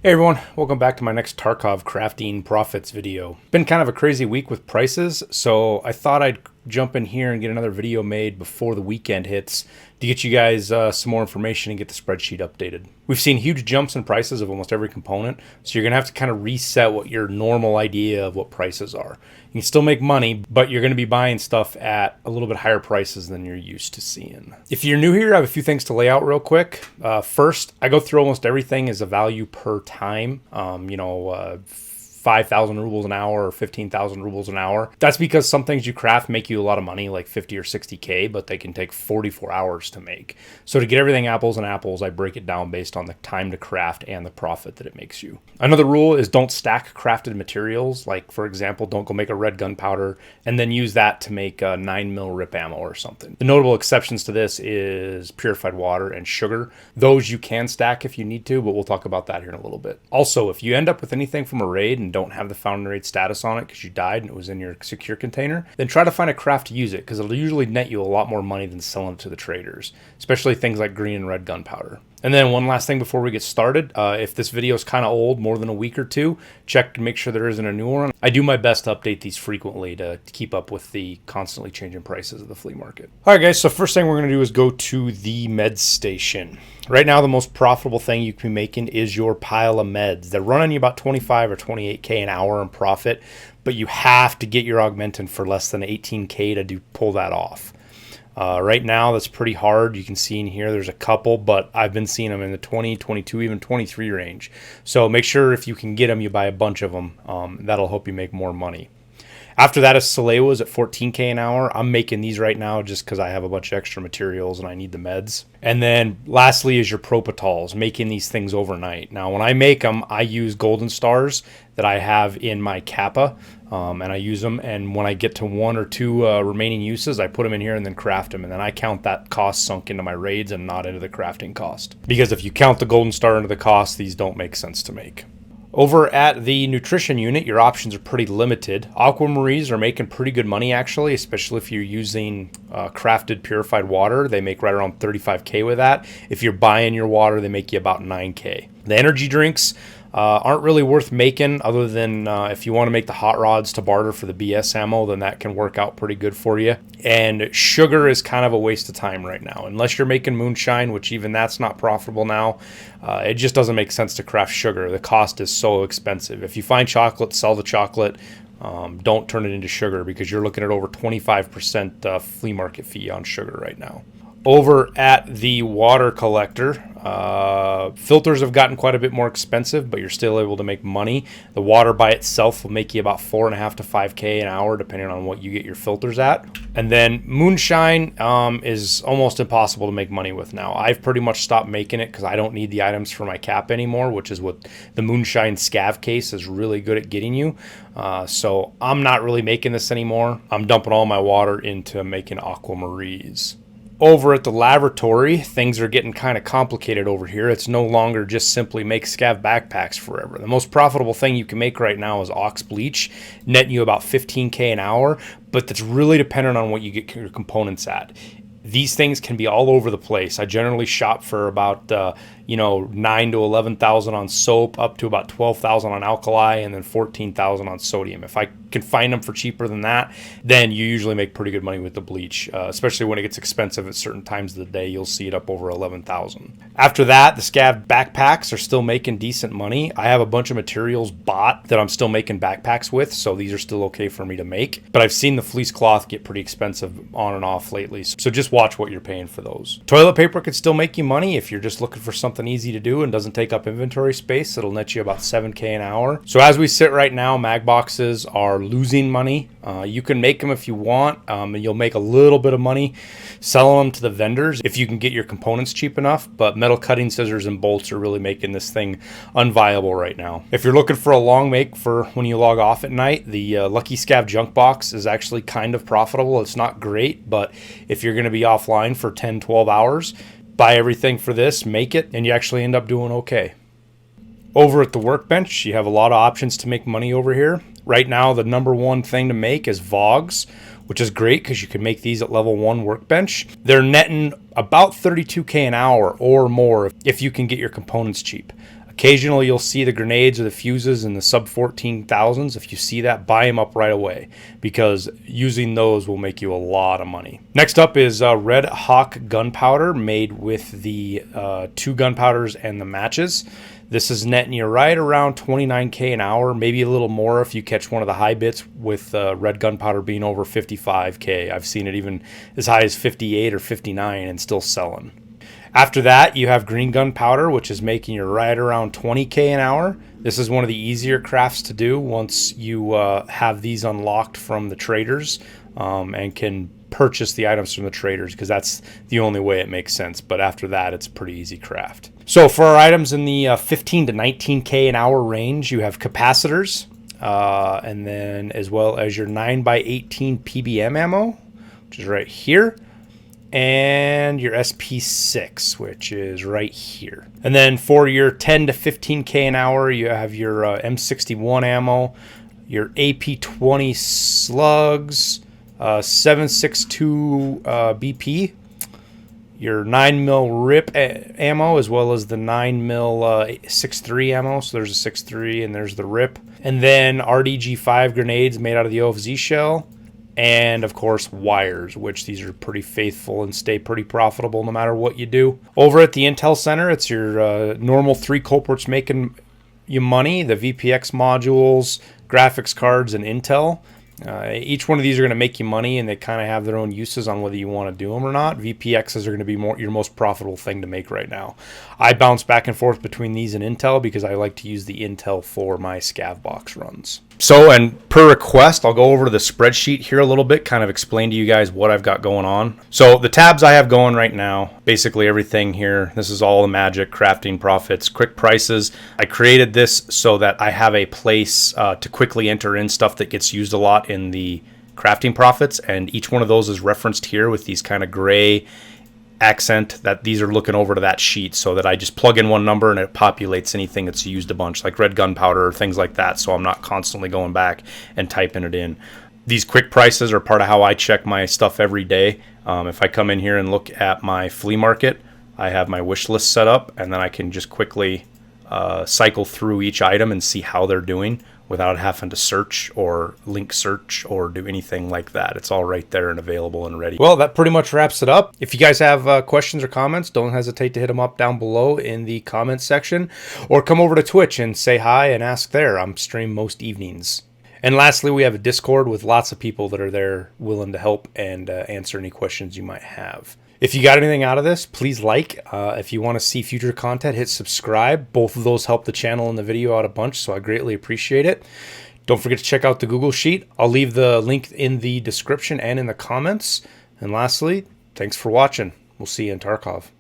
Hey everyone, welcome back to my next Tarkov crafting profits video. Been kind of a crazy week with prices, so I thought I'd jump in here and get another video made before the weekend hits to get you guys some more information and get the spreadsheet updated. We've seen huge jumps in prices of almost every component, so you're going to have to kind of reset what your normal idea of what prices are. You can still make money, but you're going to be buying stuff at a little bit higher prices than you're used to seeing. If you're new here, I have a few things to lay out real quick. First, I go through almost everything as a value per time. 5,000 rubles an hour or 15,000 rubles an hour. That's because some things you craft make you a lot of money, like 50 or 60K, but they can take 44 hours to make. So to get everything apples and apples, I break it down based on the time to craft and the profit that it makes you. Another rule is don't stack crafted materials. Like, for example, don't go make a red gunpowder and then use that to make a 9mm rip ammo or something. The notable exceptions to this is purified water and sugar. Those you can stack if you need to, but we'll talk about that here in a little bit. Also, if you end up with anything from a raid and don't have the found raid status on it because you died and it was in your secure container, then try to find a craft to use it because it'll usually net you a lot more money than selling it to the traders, especially things like green and red gunpowder. And then one last thing before we get started, if this video is kind of old, more than a week or two, check and make sure there isn't a new one. I do my best to update these frequently to keep up with the constantly changing prices of the flea market. All right, guys, so first thing we're going to do is go to the med station. Right now, the most profitable thing you can be making is your pile of meds. They're running you about 25 or 28K an hour in profit, but you have to get your augmentin for less than 18K to pull that off. Right now, that's pretty hard. You can see in here, there's a couple, but I've been seeing them in the 20, 22, even 23 range. So make sure if you can get them, you buy a bunch of them. That'll help you make more money. After that is Salewas at 14K an hour. I'm making these right now just because I have a bunch of extra materials and I need the meds. And then lastly is your Propitols, making these things overnight. Now, when I make them, I use golden stars that I have in my Kappa, and I use them. And when I get to one or two remaining uses, I put them in here and then craft them. And then I count that cost sunk into my raids and not into the crafting cost. Because if you count the golden star into the cost, these don't make sense to make. Over at the nutrition unit, your options are pretty limited. Aquamarines are making pretty good money, actually, especially if you're using crafted purified water. They make right around 35K with that. If you're buying your water, they make you about 9K. The energy drinks aren't really worth making other than if you want to make the hot rods to barter for the BS ammo, then that can work out pretty good for you. And sugar is kind of a waste of time right now. Unless you're making moonshine, which even that's not profitable now, it just doesn't make sense to craft sugar. The cost is so expensive. If you find chocolate, sell the chocolate. Don't turn it into sugar because you're looking at over 25% flea market fee on sugar right now. Over at the water collector, filters have gotten quite a bit more expensive, but you're still able to make money. The water by itself will make you about 4.5 to 5K an hour, depending on what you get your filters at. And then moonshine is almost impossible to make money with now. I've pretty much stopped making it because I don't need the items for my cap anymore, which is what the moonshine scav case is really good at getting you. So I'm not really making this anymore. I'm dumping all my water into making aquamarines. Over at the laboratory, things are getting kind of complicated over here. It's no longer just simply make scav backpacks forever. The most profitable thing you can make right now is ox bleach, netting you about 15K an hour, but that's really dependent on what you get your components at. These things can be all over the place. I generally shop for about 9 to 11,000 on soap, up to about 12,000 on alkali, and then 14,000 on sodium. If I can find them for cheaper than that, then you usually make pretty good money with the bleach, especially when it gets expensive at certain times of the day. You'll see it up over 11,000. After that, the scav backpacks are still making decent money. I have a bunch of materials bought that I'm still making backpacks with, so these are still okay for me to make. But I've seen the fleece cloth get pretty expensive on and off lately, so just watch what you're paying for those. Toilet paper could still make you money if you're just looking for something easy to do and doesn't take up inventory space. It'll net you about 7K an hour. So as we sit right now, mag boxes are losing money. You can make them if you want, and you'll make a little bit of money selling them to the vendors if you can get your components cheap enough, but metal cutting scissors and bolts are really making this thing unviable right now. If you're looking for a long make for when you log off at night, the Lucky Scav junk box is actually kind of profitable. It's not great, but if you're going to be offline for 10, 12 hours, buy everything for this, make it, and you actually end up doing okay. Over at the workbench, you have a lot of options to make money over here. Right now, the number one thing to make is VOGs, which is great because you can make these at level 1 workbench. They're netting about 32K an hour or more if you can get your components cheap. Occasionally you'll see the grenades or the fuses in the sub 14,000s. If you see that, buy them up right away, because using those will make you a lot of money. Next up is Red Hawk gunpowder, made with the 2 gunpowders and the matches. This is netting you right around 29K an hour, maybe a little more if you catch one of the high bits, with red gunpowder being over 55K. I've seen it even as high as 58 or 59 and still selling. After that, you have green gunpowder, which is making you right around 20K an hour. This is one of the easier crafts to do once you have these unlocked from the traders, and can purchase the items from the traders, because that's the only way it makes sense. But after that, it's a pretty easy craft. So for our items in the 15 to 19K an hour range, you have capacitors, and then as well as your 9x18 PBM ammo, which is right here, and your SP6, which is right here. And then for your 10 to 15K an hour, you have your M61 ammo, your AP20 slugs, 7.62 BP, your 9mm RIP ammo, as well as the 9mm 6.3 ammo. So there's a 6.3 and there's the RIP. And then RDG5 grenades made out of the OFZ shell. And of course wires, which these are pretty faithful and stay pretty profitable no matter what you do. Over at the Intel Center, it's your normal 3 culprits making you money: the VPX modules, graphics cards, and Intel. Each one of these are going to make you money, and they kind of have their own uses on whether you want to do them or not. VPXs are going to be your most profitable thing to make right now. I bounce back and forth between these and Intel because I like to use the Intel for my scav box runs. So, and per request, I'll go over to the spreadsheet here a little bit, kind of explain to you guys what I've got going on. So the tabs I have going right now, basically everything here, this is all the magic, crafting, profits, quick prices. I created this so that I have a place to quickly enter in stuff that gets used a lot in the crafting profits, and each one of those is referenced here with these kind of gray accent, that these are looking over to that sheet, so that I just plug in one number and it populates anything that's used a bunch, like red gunpowder or things like that, so I'm not constantly going back and typing it in. These quick prices are part of how I check my stuff every day. If I come in here and look at my flea market, I have my wish list set up, and then I can just quickly cycle through each item and see how they're doing without having to search or link search or do anything like that. It's all right there and available and ready. Well, that pretty much wraps it up. If you guys have questions or comments, don't hesitate to hit them up down below in the comments section, or come over to Twitch and say hi and ask there. I'm stream most evenings. And lastly, we have a Discord with lots of people that are there willing to help and answer any questions you might have. If you got anything out of this, please like. If you want to see future content, hit subscribe. Both of those help the channel and the video out a bunch, so I greatly appreciate it. Don't forget to check out the Google Sheet. I'll leave the link in the description and in the comments. And lastly, thanks for watching. We'll see you in Tarkov.